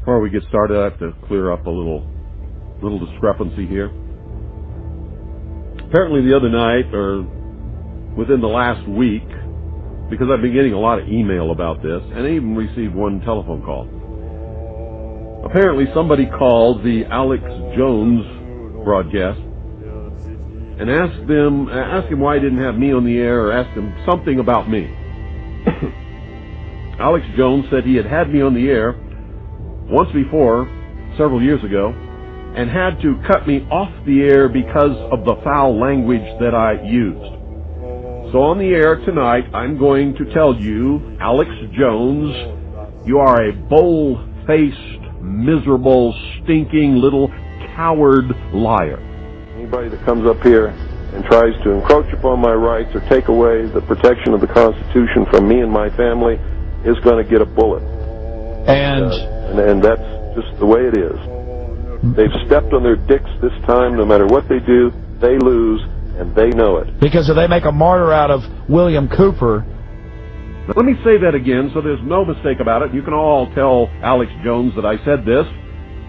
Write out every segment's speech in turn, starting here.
Before we get started, I have to clear up a little discrepancy here. Apparently the other night, or within the last week, because I've been getting a lot of email about this, and I even received one telephone call. Apparently somebody called the Alex Jones broadcast and asked him why he didn't have me on the air, or asked him something about me. Alex Jones said he had me on the air once before, several years ago, and had to cut me off the air because of the foul language that I used. So on the air tonight, I'm going to tell you, Alex Jones, you are a bold-faced, miserable, stinking little coward liar. Anybody that comes up here and tries to encroach upon my rights or take away the protection of the Constitution from me and my family is going to get a bullet. And that's just the way it is. They've stepped on their dicks this time. No matter what they do, they lose, and they know it. Because if they make a martyr out of William Cooper... Now, let me say that again so there's no mistake about it. You can all tell Alex Jones that I said this,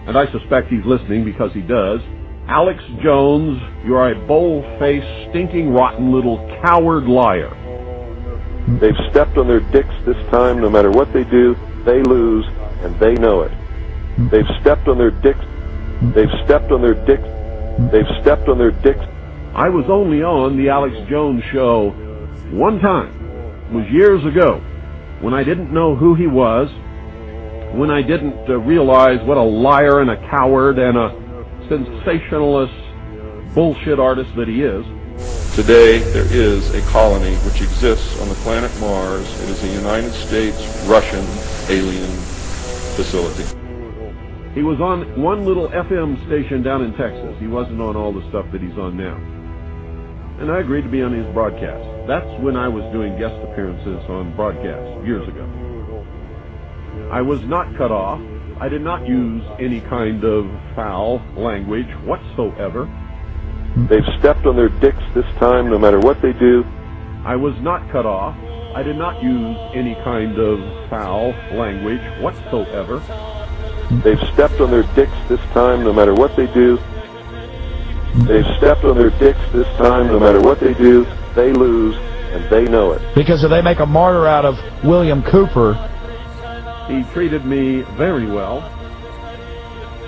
and I suspect he's listening because he does. Alex Jones, you are a bold-faced, stinking, rotten little coward liar. They've stepped on their dicks this time. No matter what they do, they lose, and they know it. They've stepped on their dicks. They've stepped on their dicks. They've stepped on their dicks. I was only on the Alex Jones show one time. It was years ago, when I didn't know who he was, when I didn't realize what a liar and a coward and a sensationalist bullshit artist that he is. Today, there is a colony which exists on the planet Mars. It is a United States-Russian alien facility. He was on one little FM station down in Texas. He wasn't on all the stuff that he's on now. And I agreed to be on his broadcast. That's when I was doing guest appearances on broadcasts years ago. I was not cut off. I did not use any kind of foul language whatsoever. They've stepped on their dicks this time, no matter what they do. I was not cut off. I did not use any kind of foul language whatsoever. They've stepped on their dicks this time, no matter what they do. They've stepped on their dicks this time, no matter what they do, they lose, and they know it. Because if they make a martyr out of William Cooper... He treated me very well,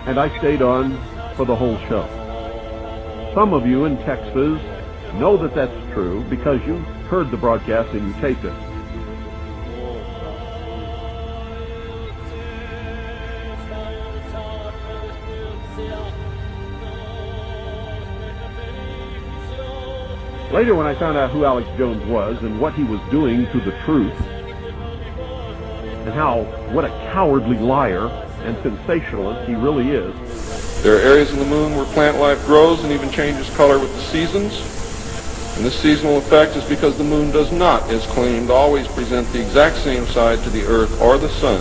and I stayed on for the whole show. Some of you in Texas know that that's true because you heard the broadcast and you taped it. Later, when I found out who Alex Jones was and what he was doing to the truth, and what a cowardly liar and sensationalist he really is. There are areas in the moon where plant life grows and even changes color with the seasons. And this seasonal effect is because the moon does not, as claimed, always present the exact same side to the Earth or the Sun.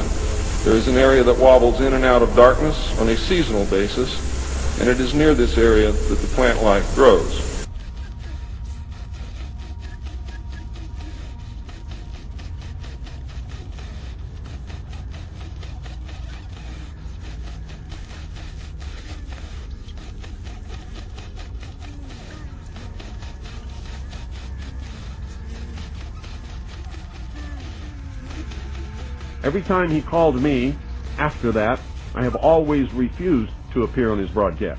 There is an area that wobbles in and out of darkness on a seasonal basis, and it is near this area that the plant life grows. Every time he called me after that, I have always refused to appear on his broadcast.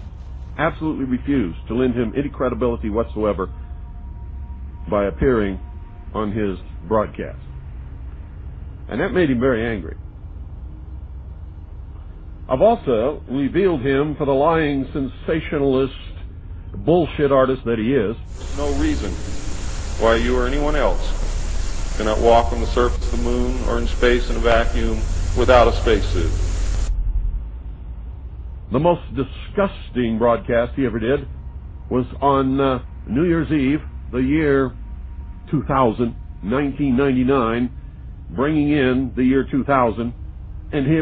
Absolutely refused to lend him any credibility whatsoever by appearing on his broadcast. And that made him very angry. I've also revealed him for the lying, sensationalist, bullshit artist that he is. There's no reason why you or anyone else cannot walk on the surface of the moon or in space in a vacuum without a spacesuit. The most disgusting broadcast he ever did was on New Year's Eve, the year 2000, 1999, bringing in the year 2000,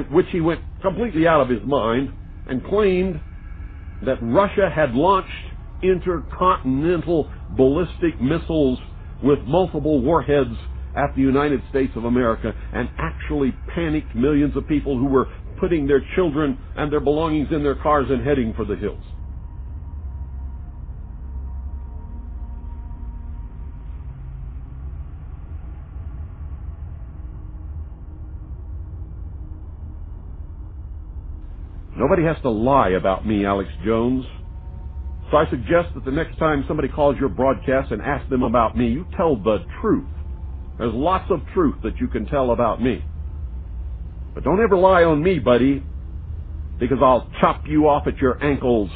which he went completely out of his mind and claimed that Russia had launched intercontinental ballistic missiles with multiple warheads at the United States of America and actually panicked millions of people who were putting their children and their belongings in their cars and heading for the hills. Nobody has to lie about me, Alex Jones. So I suggest that the next time somebody calls your broadcast and asks them about me, you tell the truth. There's lots of truth that you can tell about me. But don't ever lie on me, buddy, because I'll chop you off at your ankles.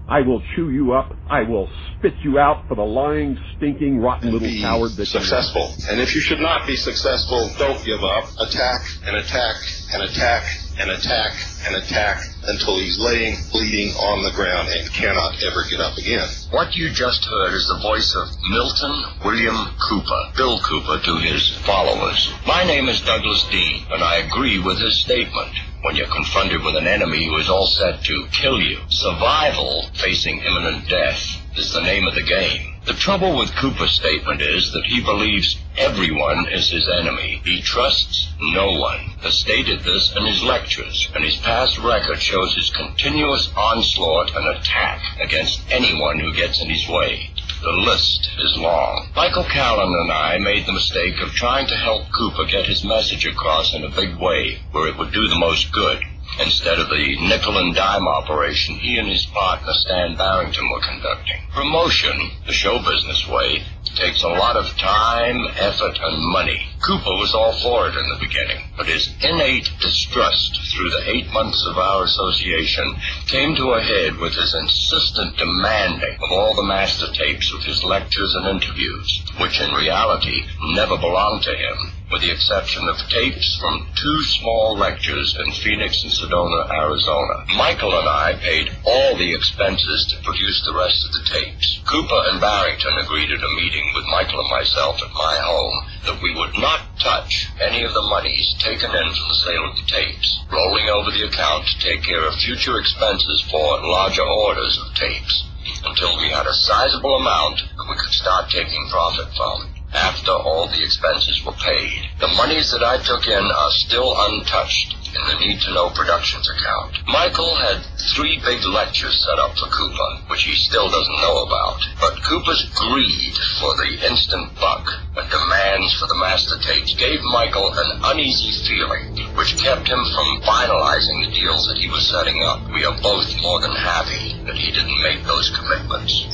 I will chew you up. I will spit you out for the lying, stinking, rotten little coward that you are. Successful. And if you should not be successful, don't give up. Attack and attack and attack and attack and attack until he's laying, bleeding on the ground and cannot ever get up again. What you just heard is the voice of Milton William Cooper, Bill Cooper to his followers. My name is Douglas Dean, and I agree with his statement. When you're confronted with an enemy who is all set to kill you, survival, facing imminent death, is the name of the game. The trouble with Cooper's statement is that he believes everyone is his enemy. He trusts no one. Has stated this in his lectures, and his past record shows his continuous onslaught and attack against anyone who gets in his way. The list is long. Michael Callan and I made the mistake of trying to help Cooper get his message across in a big way, where it would do the most good. Instead of the nickel and dime operation he and his partner Stan Barrington were conducting. Promotion, the show business way, takes a lot of time, effort, and money. Cooper was all for it in the beginning, but his innate distrust through the 8 months of our association came to a head with his insistent demanding of all the master tapes of his lectures and interviews, which in reality never belonged to him, with the exception of tapes from 2 small lectures in Phoenix and Sedona, Arizona. Michael and I paid all the expenses to produce the rest of the tapes. Cooper and Barrington agreed at a meeting with Michael and myself at my home that we would not touch any of the monies taken in from the sale of the tapes, rolling over the account to take care of future expenses for larger orders of tapes, until we had a sizable amount that we could start taking profit from. After all the expenses were paid, the monies that I took in are still untouched in the Need to Know Productions account. Michael had 3 big lectures set up for Cooper, which he still doesn't know about. But Cooper's greed for the instant buck and demands for the master tapes gave Michael an uneasy feeling, which kept him from finalizing the deals that he was setting up. We are both more than happy that he didn't make those commitments.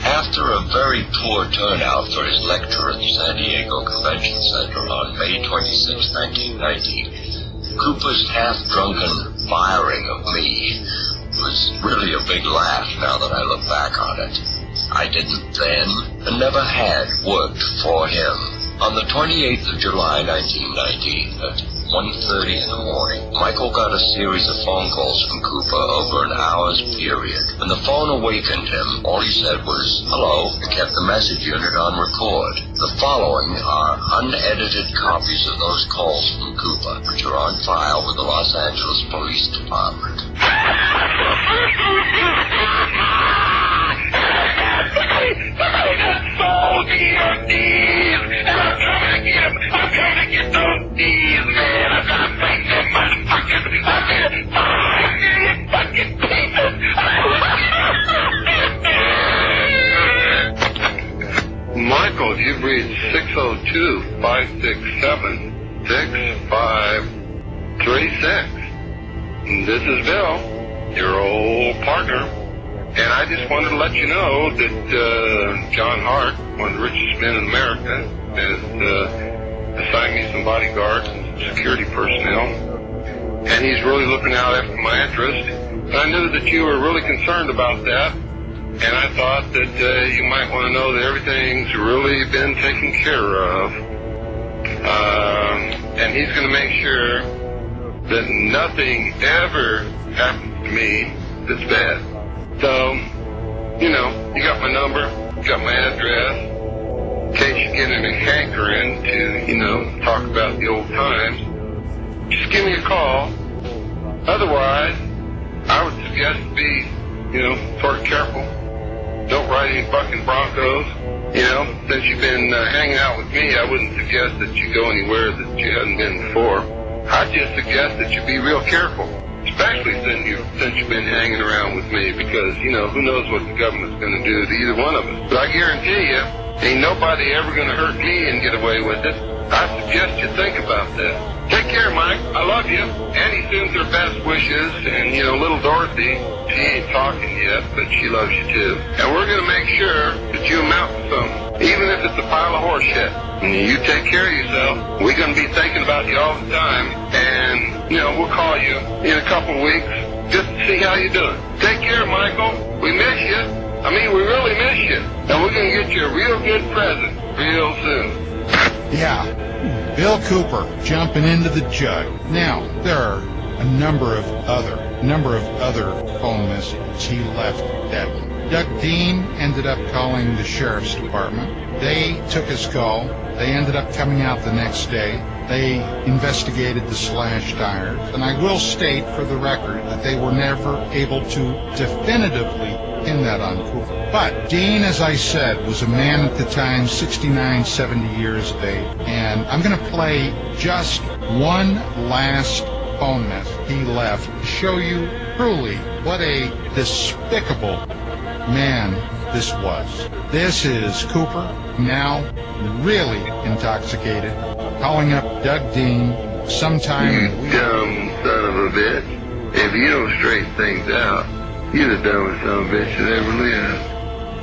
After a very poor turnout for his lecture at the San Diego Convention Center on May 26, 1990, Cooper's half-drunken firing of me was really a big laugh now that I look back on it. I didn't then, and never had, worked for him. On the 28th of July, 1990, at 1:30 in the morning, Michael got a series of phone calls from Cooper over an hour's period. When the phone awakened him, all he said was, "Hello," and kept the message unit on record. The following are unedited copies of those calls from Cooper, which are on file with the Los Angeles Police Department. I'm trying to get those deals, man. I'm trying to make them motherfucking fucking pieces. Michael, you've reached 602-567-6536. This is Bill, your old partner. And I just wanted to let you know that John Hart, one of the richest men in America, has assigned me some bodyguards and security personnel. And he's really looking out after my interest. And I knew that you were really concerned about that. And I thought that you might want to know that everything's really been taken care of. And he's going to make sure that nothing ever happens to me that's bad. So, you know, you got my number, you got my address. In case you get in a hankering to, you know, talk about the old times, just give me a call. Otherwise, I would suggest to be, you know, sort of careful. Don't ride any fucking Broncos. You know, since you've been hanging out with me, I wouldn't suggest that you go anywhere that you hadn't been before. I just suggest that you be real careful, especially since you've been hanging around with me, because, you know, who knows what the government's going to do to either one of us. But I guarantee you, ain't nobody ever going to hurt me and get away with it. I suggest you think about that. Take care, Mike. I love you. Annie sends her best wishes, and, you know, little Dorothy, she ain't talking yet, but she loves you too. And we're going to make sure that you amount to something, even if it's a pile of horse shit. And you take care of yourself. We're going to be thinking about you all the time, and, you know, we'll call you in a couple of weeks just to see how you're doing. Take care, Michael. We miss you. I mean, we really miss you. And we're going to get you a real good present real soon. Yeah, Bill Cooper jumping into the jug. Now, there are a number of other phone messages he left that one. Doug Dean ended up calling the sheriff's department. They took his call. They ended up coming out the next day. They investigated the slashed tires. And I will state for the record that they were never able to definitively pin that on Cooper. But Dean, as I said, was a man at the time, 69, 70 years of age. And I'm going to play just one last phone message he left to show you truly what a despicable man this was. This is Cooper, now really intoxicated, calling up Doug Dean sometime in the week. You dumb son of a bitch. If you don't straighten things out, you're the dumbest son of a bitch that ever lived.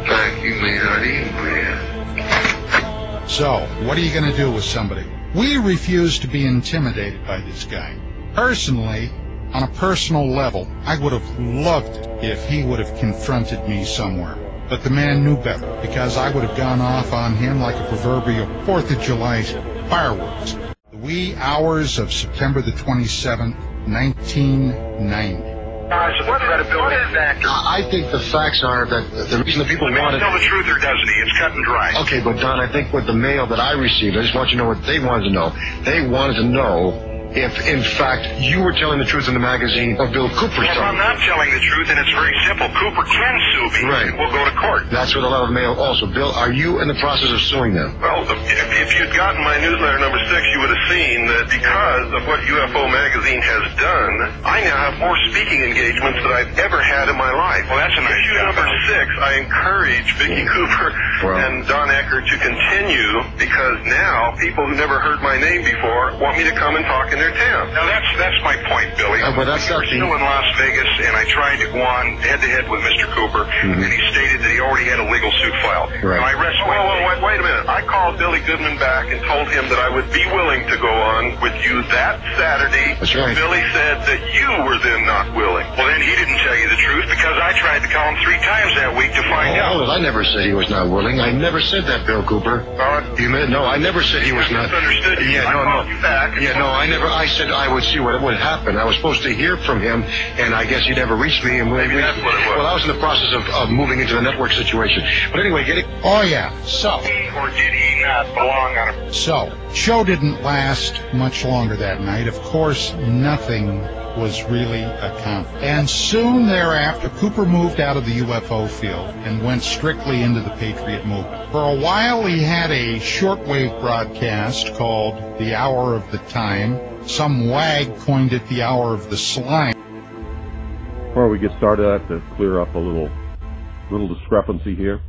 In fact, you may not even live. So, what are you going to do with somebody? We refuse to be intimidated by this guy. Personally, on a personal level, I would have loved if he would have confronted me somewhere. But the man knew better, because I would have gone off on him like a proverbial 4th of July fireworks. The wee hours of September the 27th, 1990. What is that? I think the facts are that the reason the people wanted... Tell the truth or doesn't he? It's cut and dry. Okay, but Don, I think with the mail that I received, I just want you to know what they wanted to know. They wanted to know if, in fact, you were telling the truth in the magazine of Bill Cooper's Well, if I'm not telling the truth, and it's very simple. Cooper can sue me. Right. We'll go to court. That's what a lot of mail also. Bill, are you in the process of suing them? Well, if you'd gotten my newsletter number 6, you would have seen that because of what UFO Magazine has done, I now have more speaking engagements than I've ever had in my life. Well, that's a nice Issue number 6, I encourage Vicki Cooper and Don Eckert to continue, because now people who never heard my name before want me to come and talk in their town. Now, that's my point, Billy. But that's not still in Las Vegas, and I tried to go on head-to-head with Mr. Cooper, and he stated that he already had a legal suit filed. Right. Now, I rest Wait a minute. I called Billy Goodman back and told him that I would be willing to go on with you that Saturday. That's right. Billy said that you were then not willing. Well, then he didn't tell you the truth, because I tried to call him 3 times that week to find out. I never said he was not willing. I never said that, Bill Cooper. No, I never said he was not. Misunderstood you. Yeah, I called you back. Yeah, no, I never. I said I would see what would happen. I was supposed to hear from him, and I guess he never reached me. And Maybe that's what it was. Well, I was in the process of moving into the network situation. But anyway, Oh, yeah. So, Or did he not belong on a... show didn't last much longer that night. Of course, nothing was really accomplished. And soon thereafter, Cooper moved out of the UFO field and went strictly into the Patriot movement. For a while, he had a shortwave broadcast called The Hour of the Time. Some wag coined it the Hour of the Slime. Before we get started, I have to clear up a little discrepancy here.